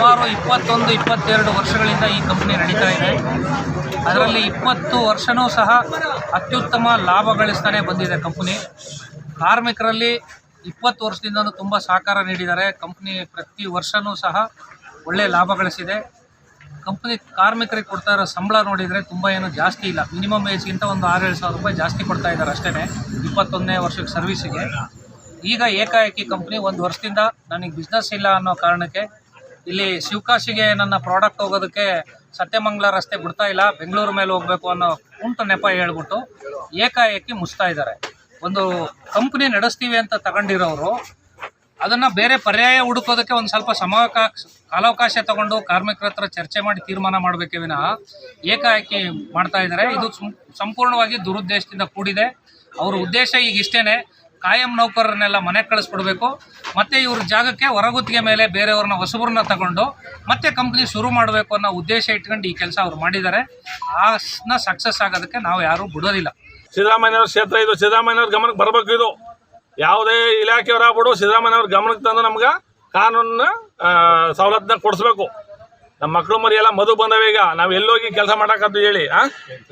ಸುಮಾರು 21-22 ವರ್ಷಗಳಿಂದ ಈ ಕಂಪ್ನಿ ನಡೀತಾ ಇದೆ. ಅದರಲ್ಲಿ 20 ವರ್ಷವೂ ಸಹ ಅತ್ಯುತ್ತಮ ಲಾಭ ಗಳಿಸ್ತಾನೆ ಬಂದಿದೆ ಕಂಪ್ನಿ. ಕಾರ್ಮಿಕರಲ್ಲಿ 20 ವರ್ಷದಿಂದಲೂ ತುಂಬ ಸಹಕಾರ ನೀಡಿದ್ದಾರೆ. ಕಂಪ್ನಿ ಪ್ರತಿ ವರ್ಷವೂ ಸಹ ಒಳ್ಳೆಯ ಲಾಭ ಗಳಿಸಿದೆ. ಕಂಪ್ನಿ ಕಾರ್ಮಿಕರಿಗೆ ಕೊಡ್ತಾ ಇರೋ ಸಂಬಳ ನೋಡಿದರೆ ತುಂಬ ಏನು ಜಾಸ್ತಿ ಇಲ್ಲ. ಮಿನಿಮಮ್ ಏಜ್ಗಿಂತ ಒಂದು 6-7 ಸಾವಿರ ರೂಪಾಯಿ ಜಾಸ್ತಿ ಕೊಡ್ತಾ ಇದ್ದಾರೆ ಅಷ್ಟೇ 21ನೇ ವರ್ಷಕ್ಕೆ ಸರ್ವಿಸಿಗೆ. ಈಗ ಏಕಾಏಕಿ ಕಂಪ್ನಿ 1 ವರ್ಷದಿಂದ ನನಗೆ ಬಿಸ್ನೆಸ್ ಇಲ್ಲ ಅನ್ನೋ ಕಾರಣಕ್ಕೆ ಇಲ್ಲಿ ಶಿವಕಾಶಿಗೆ ನನ್ನ ಪ್ರಾಡಕ್ಟ್ ಹೋಗೋದಕ್ಕೆ ಸತ್ಯಮಂಗಲ ರಸ್ತೆ ಬಿಡ್ತಾ ಇಲ್ಲ, ಬೆಂಗಳೂರು ಮೇಲೆ ಹೋಗಬೇಕು ಅನ್ನೋ ಕುಂಟು ನೆಪ ಹೇಳ್ಬಿಟ್ಟು ಏಕಾಏಕಿ ಮುಚ್ತಾ ಇದ್ದಾರೆ. ಒಂದು ಕಂಪ್ನಿ ನಡೆಸ್ತೀವಿ ಅಂತ ತಗೊಂಡಿರೋರು ಅದನ್ನು ಬೇರೆ ಪರ್ಯಾಯ ಹುಡುಕೋದಕ್ಕೆ ಒಂದು ಸ್ವಲ್ಪ ಕಾಲಾವಕಾಶ ತಗೊಂಡು ಕಾರ್ಮಿಕರ ಹತ್ರ ಚರ್ಚೆ ಮಾಡಿ ತೀರ್ಮಾನ ಮಾಡಬೇಕೇ ವಿನಃ ಏಕಾಏಕಿ ಮಾಡ್ತಾ ಇದ್ದಾರೆ. ಇದು ಸಂಪೂರ್ಣವಾಗಿ ದುರುದ್ದೇಶದಿಂದ ಕೂಡಿದೆ. ಅವರ ಉದ್ದೇಶ ಈಗ ಇಷ್ಟೇ, ಕಾಯಂ ನೌಕರರನ್ನೆಲ್ಲ ಮನೆಗೆ ಕಳಿಸ್ಬಿಡ್ಬೇಕು, ಮತ್ತು ಇವ್ರ ಜಾಗಕ್ಕೆ ಹೊರಗುತ್ತಿಗೆ ಮೇಲೆ ಬೇರೆಯವ್ರನ್ನ ಹೊಸಬ್ರನ್ನ ತಗೊಂಡು ಮತ್ತೆ ಕಂಪ್ನಿ ಶುರು ಮಾಡಬೇಕು ಅನ್ನೋ ಉದ್ದೇಶ ಇಟ್ಕೊಂಡು ಈ ಕೆಲಸ ಅವ್ರು ಮಾಡಿದ್ದಾರೆ. ಆಸ್ನ ಸಕ್ಸಸ್ ಆಗೋದಕ್ಕೆ ನಾವು ಯಾರೂ ಬಿಡೋದಿಲ್ಲ. ಸಿದ್ದರಾಮಯ್ಯವ್ರ ಕ್ಷೇತ್ರ ಇದು, ಸಿದ್ದರಾಮಯ್ಯವ್ರ ಗಮನಕ್ಕೆ ಬರಬೇಕು. ಇದು ಯಾವುದೇ ಇಲಾಖೆಯವರಾಗ್ಬಿಡು ಸಿದ್ದರಾಮಯ್ಯವ್ರ ಗಮನಕ್ಕೆ ತಂದು ನಮ್ಗೆ ಕಾನೂನಿನ ಸವಲತ್ತನ್ನ ಕೊಡಿಸ್ಬೇಕು. ನಮ್ಮ ಮಕ್ಕಳು ಮರಿ ಎಲ್ಲ ಮದುವೆ ಬಂದವೆ, ಈಗ ನಾವು ಎಲ್ಲೋಗಿ ಕೆಲಸ ಮಾಡೋಕ್ಕಂತ ಹೇಳಿ